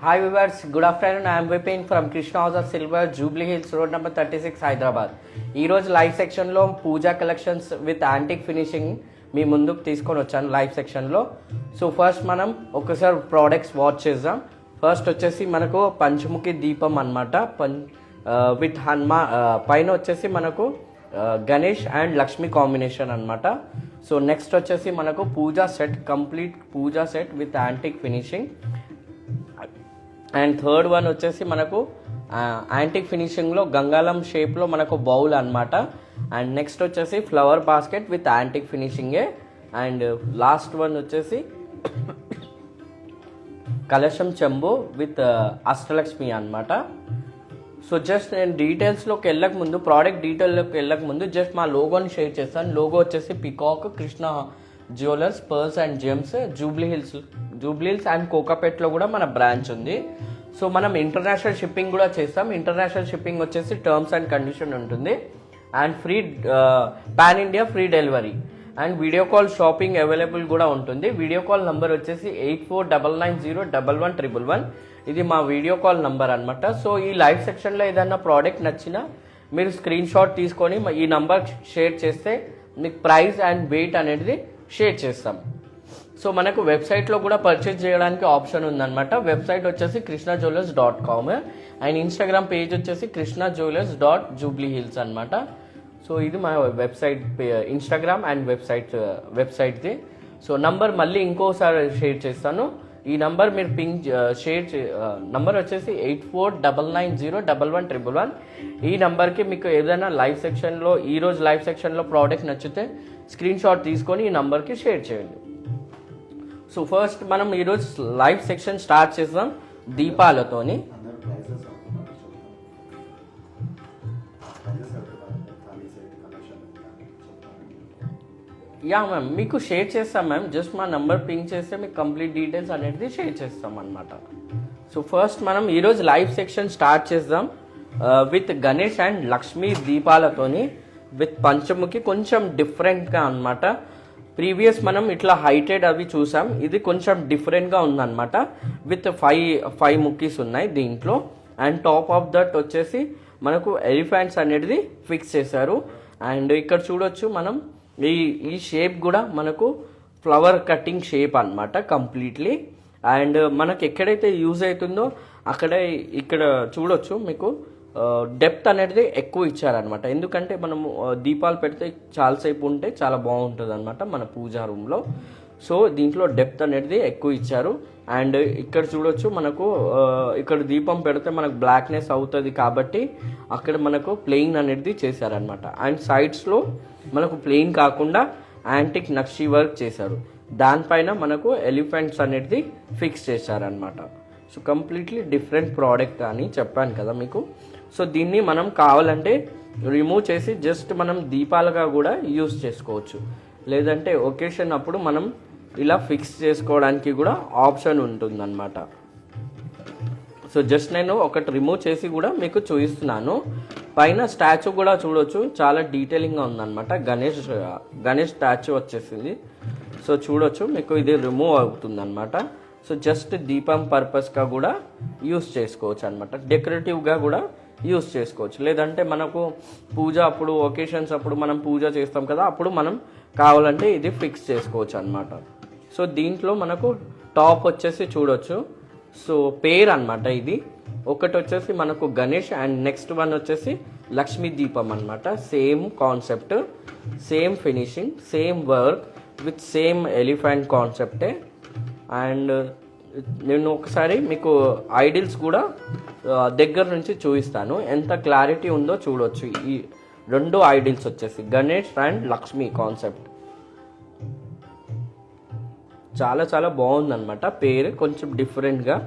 Hi viewers, good afternoon. I am Vipin from Krishna House of Silver, Jubilee Hills Road number 36, Hyderabad. ఈ రోజు live సెక్షన్లో పూజా collections with antique finishing మీ ముందుకు తీసుకొని వచ్చాను live సెక్షన్లో. So first మనం ఒకసారి ప్రోడక్ట్స్ వాచ్ చేద్దాం. ఫస్ట్ వచ్చేసి మనకు పంచముఖి దీపం అనమాట, విత్ పైన వచ్చేసి మనకు గణేష్ అండ్ లక్ష్మి కాంబినేషన్ అనమాట. సో నెక్స్ట్ వచ్చేసి మనకు puja set, complete puja set with antique finishing. And third one వచ్చేసి మనకు యాంటిక్ ఫినిషింగ్లో గంగాళం షేప్లో మనకు బౌల్ అనమాట. అండ్ నెక్స్ట్ వచ్చేసి ఫ్లవర్ బాస్కెట్ విత్ యాంటిక్ ఫినిషింగే. అండ్ లాస్ట్ వన్ వచ్చేసి కలశం చెంబు విత్ అష్టలక్ష్మి అనమాట. సో జస్ట్ నేను డీటెయిల్స్లోకి వెళ్ళక ముందు, ప్రోడక్ట్ డీటెయిల్లోకి వెళ్ళక ముందు జస్ట్ మా లోగోని షేర్ చేస్తాను. లోగో వచ్చేసి peacock, Krishna jewellers, pearls and gems, Jubilee Hills and కోకాపేట్లో కూడా మన బ్రాంచ్ ఉంది. సో మనం ఇంటర్నేషనల్ షిప్పింగ్ కూడా చేస్తాం. ఇంటర్నేషనల్ షిప్పింగ్ వచ్చేసి టర్మ్స్ అండ్ కండిషన్ ఉంటుంది. And free pan India free delivery and video call shopping available కూడా ఉంటుంది. వీడియో కాల్ నంబర్ వచ్చేసి 8499011111. ఇది మా వీడియో కాల్ నంబర్ అనమాట. సో ఈ లైవ్ సెక్షన్లో ఏదైనా ప్రోడక్ట్ నచ్చినా మీరు స్క్రీన్ షాట్ తీసుకొని ఈ నంబర్ షేర్ చేస్తే మీకు ప్రైస్ అండ్ వెయిట్ అనేది షేర్ చేస్తాం. సో మనకు వెబ్సైట్లో కూడా పర్చేజ్ చేయడానికి ఆప్షన్ ఉందన్నమాట. వెబ్సైట్ వచ్చేసి krishnajewellers.com అండ్ ఇన్స్టాగ్రామ్ పేజ్ వచ్చేసి krishnajewellers.jubileehills అనమాట. సో ఇది మా వెబ్సైట్ ఇన్స్టాగ్రామ్ అండ్ వెబ్సైట్ది. సో నంబర్ మళ్ళీ ఇంకోసారి షేర్ చేస్తాను. ఈ నంబర్ మీరు నంబర్ వచ్చేసి 8499011111. ఈ నంబర్కి మీకు ఏదైనా లైవ్ సెక్షన్లో, ఈరోజు లైవ్ సెక్షన్లో ప్రోడక్ట్ నచ్చితే స్క్రీన్ షాట్ తీసుకొని ఈ నంబర్కి షేర్ చేయండి. సో ఫస్ట్ మనం ఈరోజు లైవ్ సెక్షన్ స్టార్ట్ చేద్దాం దీపాలతోని. యా మ్యామ్, మీకు షేర్ చేస్తాం మ్యామ్. జస్ట్ మా నంబర్ పింక్ చేస్తే మీకు కంప్లీట్ డీటెయిల్స్ అనేది షేర్ చేస్తాం అనమాట. సో ఫస్ట్ మనం ఈరోజు లైవ్ సెక్షన్ స్టార్ట్ చేద్దాం విత్ గణేష్ అండ్ లక్ష్మీ దీపాలతోని విత్ పంచముఖి. కొంచెం డిఫరెంట్గా అనమాట. ప్రీవియస్ మనం ఇట్లా హైటెడ్ అవి చూసాం, ఇది కొంచెం డిఫరెంట్గా ఉందన్నమాట. విత్ ఫైవ్ ముక్కీస్ ఉన్నాయి దీంట్లో. అండ్ టాప్ ఆఫ్ దట్ వచ్చేసి మనకు ఎలిఫెంట్స్ అనేది ఫిక్స్ చేశారు. అండ్ ఇక్కడ చూడొచ్చు మనం ఈ షేప్ కూడా మనకు ఫ్లవర్ కటింగ్ షేప్ అనమాట కంప్లీట్లీ. అండ్ మనకు ఎక్కడైతే యూజ్ అవుతుందో ఇక్కడ చూడొచ్చు మీకు డెప్త్ అనేది ఎక్కువ ఇచ్చారనమాట. ఎందుకంటే మనము దీపాలు పెడితే చాలాసేపు ఉంటే చాలా బాగుంటుంది అనమాట మన పూజా రూమ్లో. సో దీంట్లో డెప్త్ అనేది ఎక్కువ ఇచ్చారు. అండ్ ఇక్కడ చూడొచ్చు మనకు ఇక్కడ దీపం పెడితే మనకు బ్లాక్నెస్ అవుతుంది కాబట్టి అక్కడ మనకు ప్లెయిన్ అనేది చేశారనమాట. అండ్ సైడ్స్లో మనకు ప్లెయిన్ కాకుండా యాంటిక్ నక్షి వర్క్ చేశారు. దానిపైన మనకు ఎలిఫెంట్స్ అనేది ఫిక్స్ చేశారనమాట. సో కంప్లీట్లీ డిఫరెంట్ ప్రోడక్ట్ అని చెప్పాను కదా మీకు. సో దీన్ని మనం కావాలంటే రిమూవ్ చేసి జస్ట్ మనం దీపాలుగా కూడా యూస్ చేసుకోవచ్చు. లేదంటే ఒకేషన్ అప్పుడు మనం ఇలా ఫిక్స్ చేసుకోవడానికి కూడా ఆప్షన్ ఉంటుందన్నమాట. సో జస్ట్ నేను ఒకటి రిమూవ్ చేసి కూడా మీకు చూపిస్తున్నాను. పైన స్టాచ్యూ కూడా చూడొచ్చు, చాలా డీటెయిలింగ్గా ఉందన్నమాట. గణేష్ స్టాచ్యూ వచ్చేసింది. సో చూడొచ్చు మీకు ఇది రిమూవ్ అవుతుందన్నమాట. సో జస్ట్ దీపం పర్పస్గా కూడా యూస్ చేసుకోవచ్చు అనమాట. డెకరేటివ్గా కూడా యూస్ చేసుకోవచ్చు. లేదంటే మనకు పూజ అప్పుడు, ఒకేషన్స్ అప్పుడు మనం పూజ చేస్తాం కదా, అప్పుడు మనం కావాలంటే ఇది ఫిక్స్ చేసుకోవచ్చు అనమాట. సో దీంట్లో మనకు టాప్ వచ్చేసి చూడొచ్చు. సో పేర్ అనమాట ఇది. ఒకటి వచ్చేసి మనకు గణేష్ అండ్ నెక్స్ట్ వన్ వచ్చేసి లక్ష్మీ దీపం అనమాట. Same concept, same finishing, same work with same elephant కాన్సెప్టే. అండ్ నేను ఒకసారి మీకు ఐడిల్స్ కూడా దగ్గర నుంచి చూపిస్తాను, ఎంత క్లారిటీ ఉందో చూడొచ్చు. ఈ రెండు ఐడిల్స్ వచ్చేసి గణేష్ అండ్ లక్ష్మి కాన్సెప్ట్ చాలా చాలా బాగుందన్నమాట. పేరు కొంచెం డిఫరెంట్గా.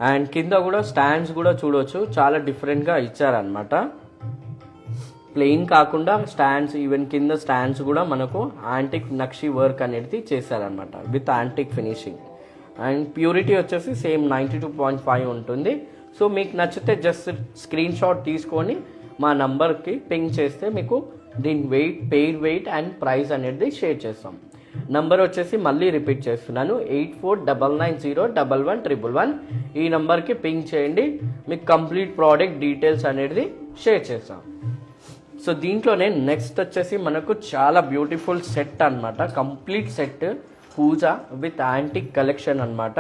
అండ్ కింద కూడా స్టాండ్స్ కూడా చూడొచ్చు, చాలా డిఫరెంట్గా ఇచ్చారనమాట. ప్లెయిన్ కాకుండా స్టాండ్స్, ఈవెన్ కింద స్టాండ్స్ కూడా మనకు యాంటిక్ నక్షి వర్క్ అనేది చేశారనమాట with antique finishing. And purity వచ్చేసి సేమ్ 92.5 ఉంటుంది. సో మీకు నచ్చితే జస్ట్ స్క్రీన్ షాట్ తీసుకొని మా నంబర్కి పింక్ చేస్తే మీకు దీని weight, pair weight and price అనేది షేర్ చేస్తాం. నంబర్ వచ్చేసి మళ్ళీ రిపీట్ చేస్తున్నాను, 8499011111. ఈ నంబర్కి పింక్ చేయండి, మీకు కంప్లీట్ ప్రోడక్ట్ డీటెయిల్స్ అనేది షేర్ చేస్తాం. సో దీంట్లోనే నెక్స్ట్ వచ్చేసి మనకు చాలా బ్యూటిఫుల్ సెట్ అనమాట, complete set puja with antique collection అనమాట.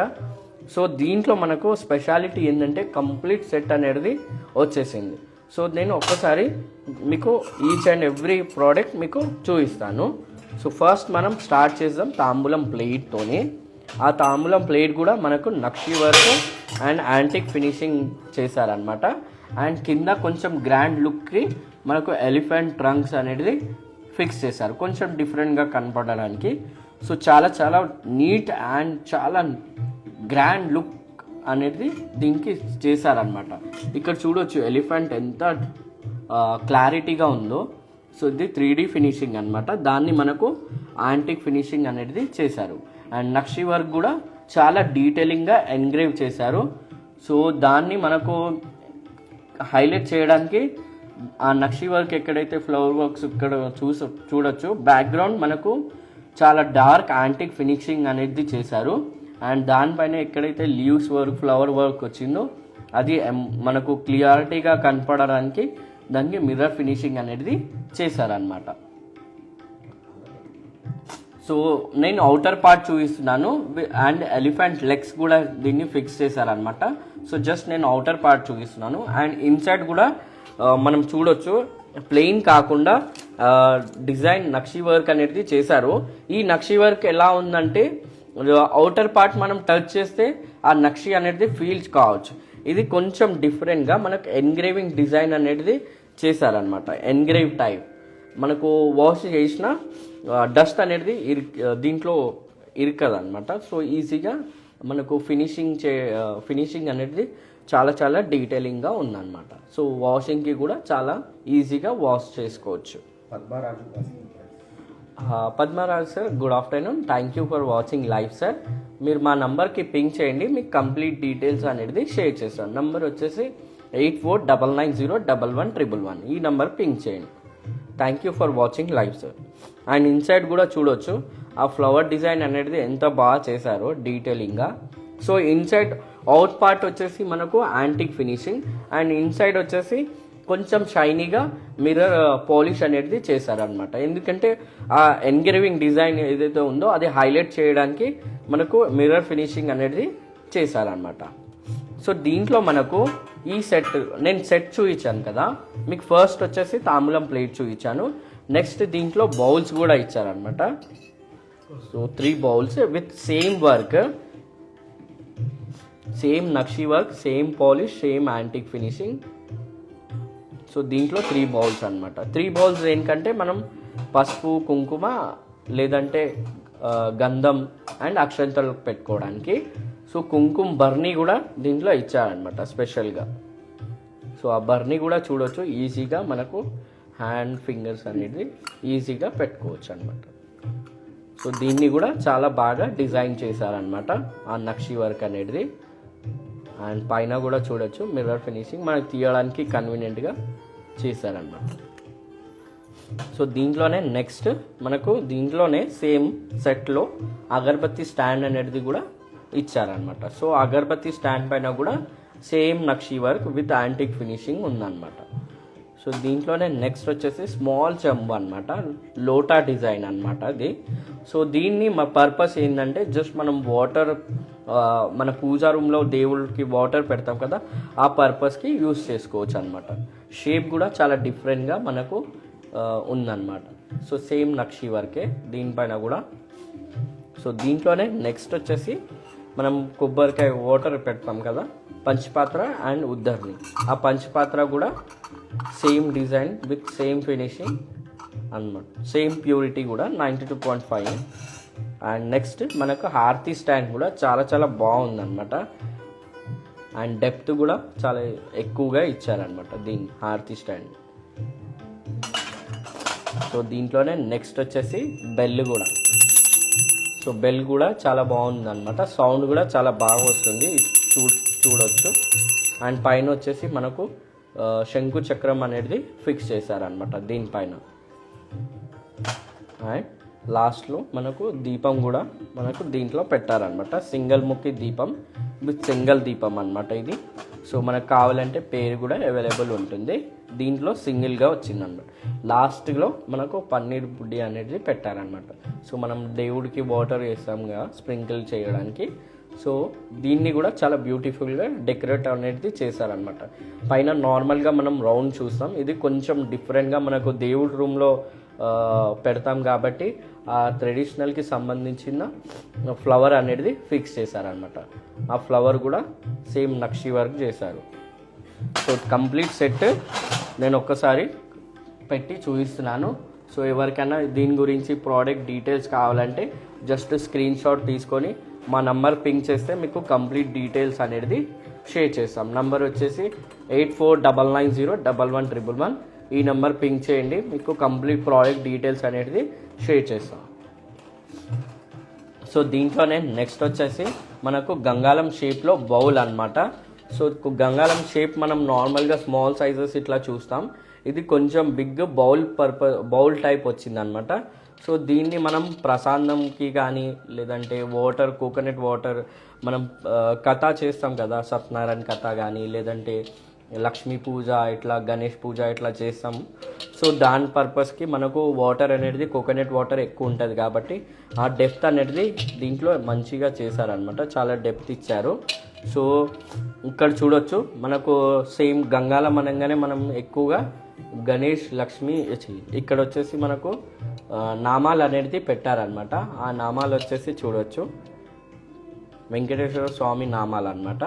సో దీంట్లో మనకు స్పెషాలిటీ ఏంటంటే కంప్లీట్ సెట్ అనేది వచ్చేసింది. సో నేను ఒక్కసారి మీకు ఈచ్ అండ్ ఎవ్రీ ప్రోడక్ట్ మీకు చూపిస్తాను. సో ఫస్ట్ మనం స్టార్ట్ చేద్దాం తాంబూలం ప్లేట్తోని. ఆ తాంబూలం ప్లేట్ కూడా మనకు నక్షి వర్క్ అండ్ యాంటిక్ ఫినిషింగ్ చేశారనమాట. అండ్ కింద కొంచెం గ్రాండ్ లుక్కి మనకు ఎలిఫెంట్ ట్రంక్స్ అనేది ఫిక్స్ చేశారు, కొంచెం డిఫరెంట్గా కనపడడానికి. సో చాలా చాలా నీట్ అండ్ చాలా గ్రాండ్ లుక్ అనేది దీనికి చేశారనమాట. ఇక్కడ చూడొచ్చు ఎలిఫెంట్ ఎంత క్లారిటీగా ఉందో. సో ఇది 3D ఫినిషింగ్ అనమాట, దాన్ని మనకు యాంటిక్ ఫినిషింగ్ అనేది చేశారు. అండ్ నక్షి వర్క్ కూడా చాలా డీటెయిలింగ్గా ఎన్గ్రేవ్ చేశారు. సో దాన్ని మనకు హైలైట్ చేయడానికి ఆ నక్షి వర్క్ ఎక్కడైతే ఫ్లవర్ వర్క్స్ ఇక్కడ చూడొచ్చు, బ్యాక్గ్రౌండ్ మనకు చాలా డార్క్ యాంటిక్ ఫినిషింగ్ అనేది చేశారు. అండ్ దానిపైన ఎక్కడైతే లీవ్స్ వర్క్ ఫ్లవర్ వర్క్ వచ్చిందో అది మనకు క్లియారిటీగా కనపడడానికి దానికి మిర్రర్ ఫినిషింగ్ అనేది చేశారనమాట. సో నేను అవుటర్ పార్ట్ చూపిస్తున్నాను అండ్ ఎలిఫెంట్ లెగ్స్ కూడా దీన్ని ఫిక్స్ చేశారనమాట. సో జస్ట్ నేను అవుటర్ పార్ట్ చూపిస్తున్నాను. అండ్ ఇన్సైడ్ కూడా మనం చూడొచ్చు ప్లెయిన్ కాకుండా డిజైన్ నక్షి వర్క్ అనేది చేశారు. ఈ నక్షి వర్క్ ఎలా ఉందంటే అవుటర్ పార్ట్ మనం టచ్ చేస్తే ఆ నక్షి అనేది ఫీల్స్ కావచ్చు. ఇది కొంచెం డిఫరెంట్గా మనకు ఎన్గ్రేవింగ్ డిజైన్ అనేది చేశారనమాట. ఎన్గ్రేవ్ టైప్ మనకు వాష్ చేసిన డస్ట్ అనేది దీంట్లో ఇరకదనమాట. సో ఈజీగా మనకు ఫినిషింగ్ అనేది చాలా చాలా డీటెయిలింగ్గా ఉందన్నమాట. సో వాషింగ్కి కూడా చాలా ఈజీగా వాష్ చేసుకోవచ్చు. Padmaraj sir, good afternoon, thank you for watching live sir. మీరు మా నంబర్కి పింక్ చేయండి, మీకు కంప్లీట్ డీటెయిల్స్ అనేది షేర్ చేస్తాను. నంబర్ వచ్చేసి 8499011111. ఈ నంబర్ పింక్ చేయండి. Thank you for watching live sir. And inside కూడా చూడొచ్చు ఆ ఫ్లవర్ డిజైన్ అనేది ఎంత బాగా చేశారో డీటెయిలింగ్గా. సో ఇన్సైడ్ అవుట్ పార్ట్ వచ్చేసి మనకు యాంటిక్ ఫినిషింగ్ అండ్ ఇన్సైడ్ వచ్చేసి కొంచెం షైనీగా మిర్రర్ పాలిష్ అనేది చేశారనమాట. ఎందుకంటే ఆ ఎన్గ్రేవింగ్ డిజైన్ ఏదైతే ఉందో అది హైలైట్ చేయడానికి మనకు మిర్రర్ ఫినిషింగ్ అనేది చేశారనమాట. సో దీంట్లో మనకు ఈ సెట్ నేను సెట్ చూపించాను కదా, మీకు ఫస్ట్ వచ్చేసి తాంబూలం ప్లేట్ చూపించాను. నెక్స్ట్ దీంట్లో బౌల్స్ కూడా ఇచ్చారనమాట. So 3 bowls with same work, same nakshi work, same polish, same antique finishing. So దీంట్లో 3 బౌల్స్ అనమాట. 3 బౌల్స్ ఏంటంటే మనం పసుపు కుంకుమ లేదంటే గంధం అండ్ అక్షంతలు పెట్టుకోవడానికి. సో కుంకుమ బర్నీ కూడా దీంట్లో ఇచ్చారనమాట స్పెషల్గా. సో ఆ బర్నీ కూడా చూడొచ్చు, ఈజీగా మనకు హ్యాండ్ ఫింగర్స్ అనేది ఈజీగా పెట్టుకోవచ్చు అనమాట. సో దీన్ని కూడా చాలా బాగా డిజైన్ చేశారనమాట ఆ నక్షి వర్క్ అనేది. అండ్ పైన కూడా చూడొచ్చు మిర్రర్ ఫినిషింగ్ మనకు తీయడానికి కన్వీనియంట్గా చేశారనమాట. సో దీంట్లోనే నెక్స్ట్ మనకు దీంట్లోనే సేమ్ సెట్లో అగరబత్తి స్టాండ్ అనేది కూడా ఇచ్చారనమాట. సో అగరబత్తి స్టాండ్ పైన కూడా same nakshi work with antique finishing ఉందన్నమాట. సో దీంట్లోనే నెక్స్ట్ వచ్చేసి స్మాల్ చెంబు అనమాట, లోటా డిజైన్ అనమాట అది. సో దీన్ని మా పర్పస్ ఏంటంటే జస్ట్ మనం వాటర్ మన పూజా రూమ్లో దేవుడికి వాటర్ పెడతాం కదా, ఆ పర్పస్కి యూస్ చేసుకోవచ్చు అనమాట. షేప్ కూడా చాలా డిఫరెంట్గా మనకు ఉందన్నమాట. సో సేమ్ నక్షి వర్కే దీనిపైన కూడా. సో దీంట్లోనే నెక్స్ట్ వచ్చేసి మనం కొబ్బరికాయ వాటర్ పెడతాం కదా, పంచపాత్ర అండ్ ఉద్దర్ని, ఆ పంచపాత్ర కూడా same design with same finishing అన్నమాట. సేమ్ ప్యూరిటీ కూడా 92.5. అండ్ నెక్స్ట్ మనకు హారతి స్టాండ్ కూడా చాలా చాలా బాగుందన్నమాట. అండ్ డెప్త్ కూడా చాలా ఎక్కువగా ఇచ్చారనమాట దీని హారతి స్టాండ్. సో దీంట్లోనే నెక్స్ట్ వచ్చేసి బెల్ కూడా. సో బెల్ కూడా చాలా బాగుంది అనమాట, సౌండ్ కూడా చాలా బాగా వస్తుంది, చూడొచ్చు. అండ్ పైన వచ్చేసి మనకు శంకు చక్రం అనేది ఫిక్స్ చేశారనమాట దీనిపైన. అండ్ లాస్ట్లో మనకు దీపం కూడా మనకు దీంట్లో పెట్టారనమాట. సింగిల్ ముఖి దీపం విత్ సింగిల్ దీపం అనమాట ఇది. సో మనకు కావాలంటే పేరు కూడా అవైలబుల్ ఉంటుంది. దీంట్లో సింగిల్గా వచ్చిందన్నమాట. లాస్ట్లో మనకు పన్నీర్ బుడ్డి అనేది పెట్టారనమాట. సో మనం దేవుడికి వాటర్ వేస్తాం కదా స్ప్రింకిల్ చేయడానికి. సో దీన్ని కూడా చాలా బ్యూటిఫుల్గా డెకరేట్ అనేది చేశారనమాట. పైన నార్మల్గా మనం రౌండ్ చూస్తాం, ఇది కొంచెం డిఫరెంట్గా మనకు దేవుడి రూమ్లో పెడతాం కాబట్టి ఆ ట్రెడిషనల్కి సంబంధించిన ఫ్లవర్ అనేది ఫిక్స్ చేశారనమాట. ఆ ఫ్లవర్ కూడా సేమ్ నక్షి వర్క్ చేశారు. సో కంప్లీట్ సెట్ నేను ఒక్కసారి పెట్టి చూపిస్తున్నాను. సో ఎవరికైనా దీని గురించి ప్రోడక్ట్ డీటెయిల్స్ కావాలంటే జస్ట్ స్క్రీన్ షాట్ తీసుకొని మా నంబర్ పింక్ చేస్తే మీకు కంప్లీట్ డీటెయిల్స్ అనేది షేర్ చేస్తాం. నంబర్ వచ్చేసి 8499011111. ఈ నెంబర్ పింక్ చేయండి, మీకు కంప్లీట్ ప్రోడక్ట్ డీటెయిల్స్ అనేది షేర్ చేస్తాం. సో దీంట్లోనే నెక్స్ట్ వచ్చేసి మనకు గంగాళం షేప్లో బౌల్ అనమాట. సో గంగాళం షేప్ మనం నార్మల్గా స్మాల్ సైజెస్ ఇట్లా చూస్తాం, ఇది కొంచెం బిగ్ బౌల్ టైప్ వచ్చిందనమాట. సో దీన్ని మనం ప్రసాదంకి కానీ లేదంటే వాటర్ కోకోనట్ వాటర్ మనం కథ చేస్తాం కదా, సత్యనారాయణ కథ కానీ లేదంటే లక్ష్మీ పూజ ఇట్లా గణేష్ పూజ ఇట్లా చేస్తాం. సో దాని పర్పస్కి మనకు వాటర్ అనేది కోకోనట్ వాటర్ ఎక్కువ ఉంటుంది కాబట్టి ఆ డెప్త్ అనేది దీంట్లో మంచిగా చేశారనమాట, చాలా డెప్త్ ఇచ్చారు. సో ఇక్కడ చూడొచ్చు మనకు సేమ్ గంగాళం అనగానే మనం ఎక్కువగా గణేష్ లక్ష్మి ఇక్కడ వచ్చేసి మనకు నామాలు అనేది పెట్టారనమాట. ఆ నామాలు వచ్చేసి చూడొచ్చు వెంకటేశ్వర స్వామి నామాలు అనమాట.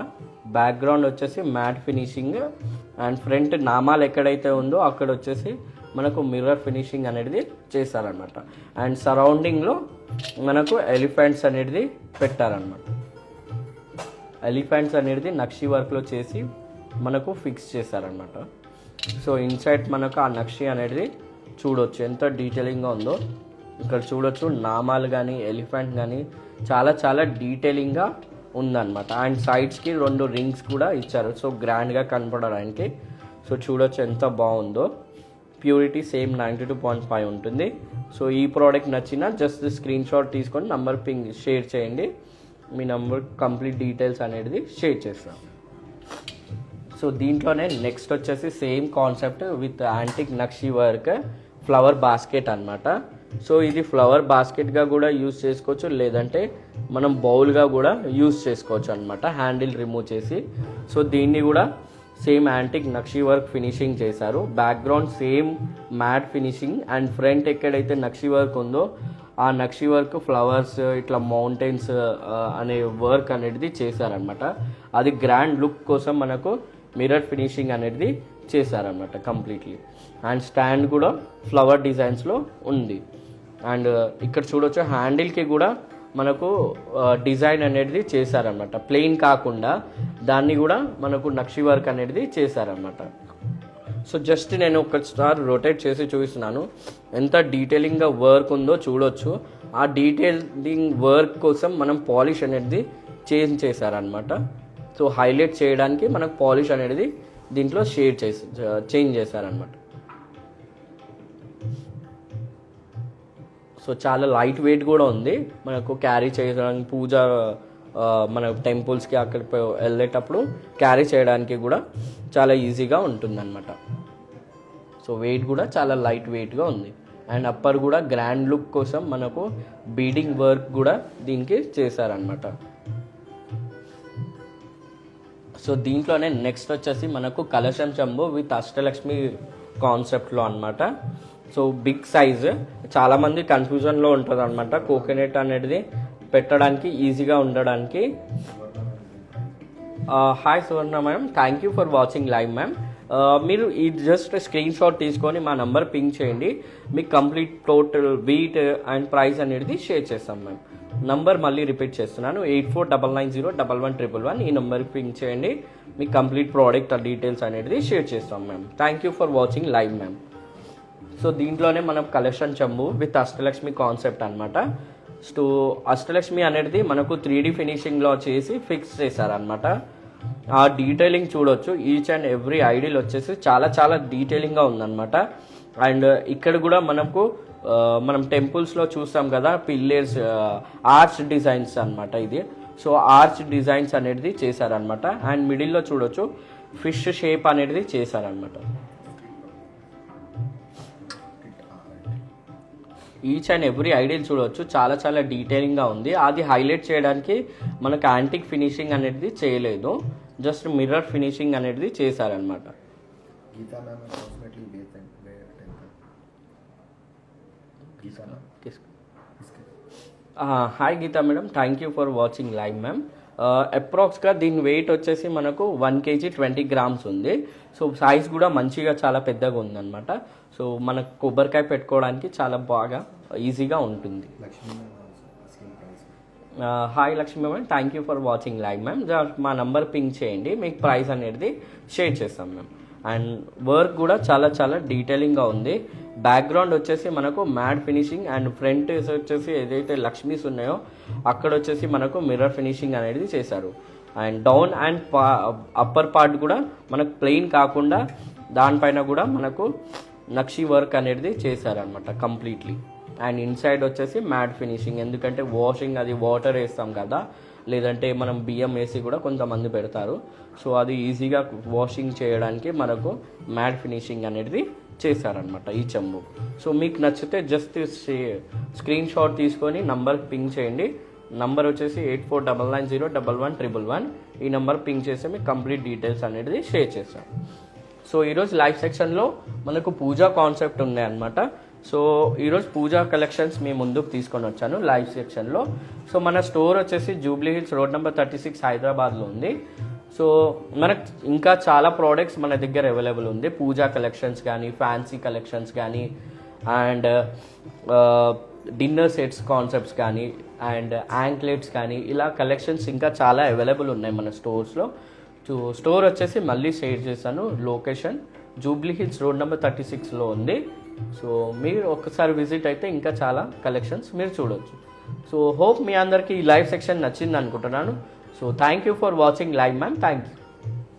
బ్యాక్గ్రౌండ్ వచ్చేసి మ్యాట్ ఫినిషింగ్ అండ్ ఫ్రంట్ నామాలు ఎక్కడైతే ఉందో అక్కడ వచ్చేసి మనకు మిర్రర్ ఫినిషింగ్ అనేది చేశారనమాట. అండ్ సరౌండింగ్లో మనకు ఎలిఫెంట్స్ అనేది పెట్టారనమాట. ఎలిఫెంట్స్ అనేది నక్షి వర్క్లో చేసి మనకు ఫిక్స్ చేశారనమాట. సో ఇన్సైడ్ మనకు ఆ నక్షి అనేది చూడొచ్చు ఎంత డీటెయిలింగ్గా ఉందో. ఇక్కడ చూడొచ్చు నామాలు కానీ ఎలిఫెంట్ కానీ చాలా చాలా డీటెయిలింగ్గా ఉందన్నమాట. అండ్ సైడ్స్కి 2 రింగ్స్ కూడా ఇచ్చారు, సో గ్రాండ్గా కనపడడానికి. సో చూడొచ్చు ఎంత బాగుందో. ప్యూరిటీ సేమ్ 92.5 ఉంటుంది. సో ఈ ప్రోడక్ట్ నచ్చినా జస్ట్ స్క్రీన్ షాట్ తీసుకొని నంబర్ పింగ్ షేర్ చేయండి, మీ నంబర్ కంప్లీట్ డీటెయిల్స్ అనేది షేర్ చేస్తాం. సో దీంట్లోనే నెక్స్ట్ వచ్చేసి same concept with antique nakshi work flower basket అనమాట. సో ఇది ఫ్లవర్ బాస్కెట్గా కూడా యూజ్ చేసుకోవచ్చు, లేదంటే మనం బౌల్గా కూడా యూజ్ చేసుకోవచ్చు అనమాట, హ్యాండిల్ రిమూవ్ చేసి. సో దీన్ని కూడా సేమ్ యాంటిక్ నక్షి వర్క్ ఫినిషింగ్ చేశారు. Background same matte finishing and front ఎక్కడైతే నక్షి వర్క్ ఉందో ఆ నక్షి వర్క్ ఫ్లవర్స్ ఇట్లా మౌంటైన్స్ అనే వర్క్ అనేది చేశారనమాట. అది గ్రాండ్ లుక్ కోసం మనకు మిర్రర్ ఫినిషింగ్ అనేది చేశారనమాట కంప్లీట్లీ. అండ్ స్టాండ్ కూడా ఫ్లవర్ డిజైన్స్లో ఉంది. అండ్ ఇక్కడ చూడొచ్చు హ్యాండిల్కి కూడా మనకు డిజైన్ అనేది చేశారనమాట, ప్లెయిన్ కాకుండా దాన్ని కూడా మనకు నక్షి వర్క్ అనేది చేశారనమాట. సో జస్ట్ నేను ఒకసారి రొటేట్ చేసి చూపిస్తున్నాను ఎంత డీటెయిలింగ్గా వర్క్ ఉందో చూడొచ్చు. ఆ డీటెయిలింగ్ వర్క్ కోసం మనం పాలిష్ అనేది చేంజ్ చేశారనమాట. సో హైలైట్ చేయడానికి మనకు పాలిష్ అనేది దీంట్లో చేంజ్ చేశారనమాట. సో చాలా లైట్ వెయిట్ కూడా ఉంది, మనకు క్యారీ చేయడానికి పూజ మన టెంపుల్స్కి అక్కడికి వెళ్ళేటప్పుడు క్యారీ చేయడానికి కూడా చాలా ఈజీగా ఉంటుందన్నమాట. సో వెయిట్ కూడా చాలా లైట్ వెయిట్గా ఉంది. అండ్ అప్పర్ కూడా గ్రాండ్ లుక్ కోసం మనకు బీడింగ్ వర్క్ కూడా దీనికి చేశారనమాట. సో దీంట్లోనే నెక్స్ట్ వచ్చేసి మనకు కలశం చెంబు విత్ అష్టలక్ష్మి కాన్సెప్ట్లో అనమాట. సో బిగ్ సైజ్, చాలామంది కన్ఫ్యూజన్లో ఉంటుంది అనమాట కోకోనట్ అనేది పెట్టడానికి ఈజీగా ఉండడానికి. Hi Suvarna ma'am, thank you for watching live ma'am. మీరు ఈ జస్ట్ స్క్రీన్ షాట్ తీసుకొని మా నంబర్ పింక్ చేయండి, మీకు complete total weight and price అనేది షేర్ చేస్తాం మ్యామ్. నంబర్ మళ్ళీ రిపీట్ చేస్తున్నాను, 8499011111. ఈ నెంబర్ పింక్ చేయండి, మీకు కంప్లీట్ ప్రోడక్ట్ డీటెయిల్స్ అనేది షేర్ చేస్తాం ma'am. Thank you for watching live ma'am. So దీంట్లోనే మనం కలెక్షన్ చెంబు విత్ అష్టలక్ష్మి కాన్సెప్ట్ అనమాట. సో అష్టలక్ష్మి అనేది మనకు 3D ఫినిషింగ్లో చేసి ఫిక్స్ చేశారనమాట. ఆ డీటెయిలింగ్ చూడొచ్చు, ఈచ్ అండ్ ఎవ్రీ ఐడిల్ వచ్చేసి చాలా చాలా డీటెయిలింగ్గా ఉందన్నమాట. అండ్ ఇక్కడ కూడా మనకు మనం టెంపుల్స్లో చూస్తాం కదా పిల్లర్స్ ఆర్చ్ డిజైన్స్ అనమాట ఇది. సో ఆర్చ్ డిజైన్స్ అనేది చేశారనమాట. అండ్ మిడిల్లో చూడొచ్చు ఫిష్ షేప్ అనేది చేశారనమాట. ఈచ్ అండ్ ఎవ్రీ ఐడియల్ చూడవచ్చు, చాలా చాలా డీటెయిలింగ్గా ఉంది. అది హైలైట్ చేయడానికి మనకు యాంటిక్ ఫినిషింగ్ అనేది చేయలేదు, జస్ట్ మిర్రర్ ఫినిషింగ్ అనేది చేశారనమాట. Hi Geeta madam, thank you for watching live ma'am. అప్రాక్స్గా దీని వెయిట్ వచ్చేసి మనకు 1 kg 20 grams ఉంది. సో సైజ్ కూడా మంచిగా చాలా పెద్దగా ఉందన్నమాట. సో మనకు కొబ్బరికాయ పెట్టుకోవడానికి చాలా బాగా ఈజీగా ఉంటుంది. Hi Lakshmi ma'am, thank you for watching live ma'am. మా నంబర్ పింక్ చేయండి, మీకు ప్రైస్ అనేది షేర్ చేస్తాం మ్యామ్. అండ్ వర్క్ కూడా చాలా చాలా డీటెయిలింగ్గా ఉంది. బ్యాక్గ్రౌండ్ వచ్చేసి మనకు మ్యాట్ ఫినిషింగ్ అండ్ ఫ్రంట్ వచ్చేసి ఏదైతే లక్ష్మీస్ ఉన్నాయో అక్కడ వచ్చేసి మనకు మిర్రర్ ఫినిషింగ్ అనేది చేశారు. And down and upper part కూడా మనకు ప్లెయిన్ కాకుండా దానిపైన కూడా మనకు నక్షి వర్క్ అనేది చేశారనమాట కంప్లీట్లీ. అండ్ ఇన్సైడ్ వచ్చేసి మ్యాట్ ఫినిషింగ్, ఎందుకంటే వాషింగ్ అది వాటర్ వేస్తాం కదా, లేదంటే మనం బియ్యం వేసి కూడా కొంతమంది పెడతారు. సో అది ఈజీగా వాషింగ్ చేయడానికి మనకు మ్యాట్ ఫినిషింగ్ అనేది చేశారనమాట ఈ చెంబు. సో మీకు నచ్చితే జస్ట్ స్క్రీన్ షాట్ తీసుకొని నంబర్ పింక్ చేయండి. నంబర్ వచ్చేసి 8499011111. ఈ నెంబర్ పింక్ చేస్తే మీకు కంప్లీట్ డీటెయిల్స్ అనేది షేర్ చేస్తాం. సో ఈరోజు లైవ్ సెక్షన్లో మనకు పూజా కాన్సెప్ట్ ఉన్నాయన్నమాట. సో ఈరోజు పూజా కలెక్షన్స్ మీ ముందుకు తీసుకొని వచ్చాను లైవ్ సెక్షన్లో. సో మన స్టోర్ వచ్చేసి జూబ్లీ హిల్స్ రోడ్ నెంబర్ 36 హైదరాబాద్లో ఉంది. సో మనకు ఇంకా చాలా ప్రోడక్ట్స్ మన దగ్గర అవైలబుల్ ఉంది. పూజా కలెక్షన్స్ కానీ, ఫ్యాన్సీ కలెక్షన్స్ కానీ, అండ్ డిన్నర్ సెట్స్ కాన్సెప్ట్స్ కానీ, అండ్ యాంక్లెట్స్ కానీ, ఇలా కలెక్షన్స్ ఇంకా చాలా అవైలబుల్ ఉన్నాయి మన స్టోర్స్లో. సో స్టోర్ వచ్చేసి మళ్ళీ షేర్ చేశాను, location Jubilee Hills road number 36లో ఉంది. సో మీరు ఒక్కసారి విజిట్ అయితే ఇంకా చాలా కలెక్షన్స్ మీరు చూడవచ్చు. సో హోప్ మీ అందరికీ ఈ లైవ్ సెక్షన్ నచ్చింది అనుకుంటున్నాను. So thank you for watching live ma'am, thank you.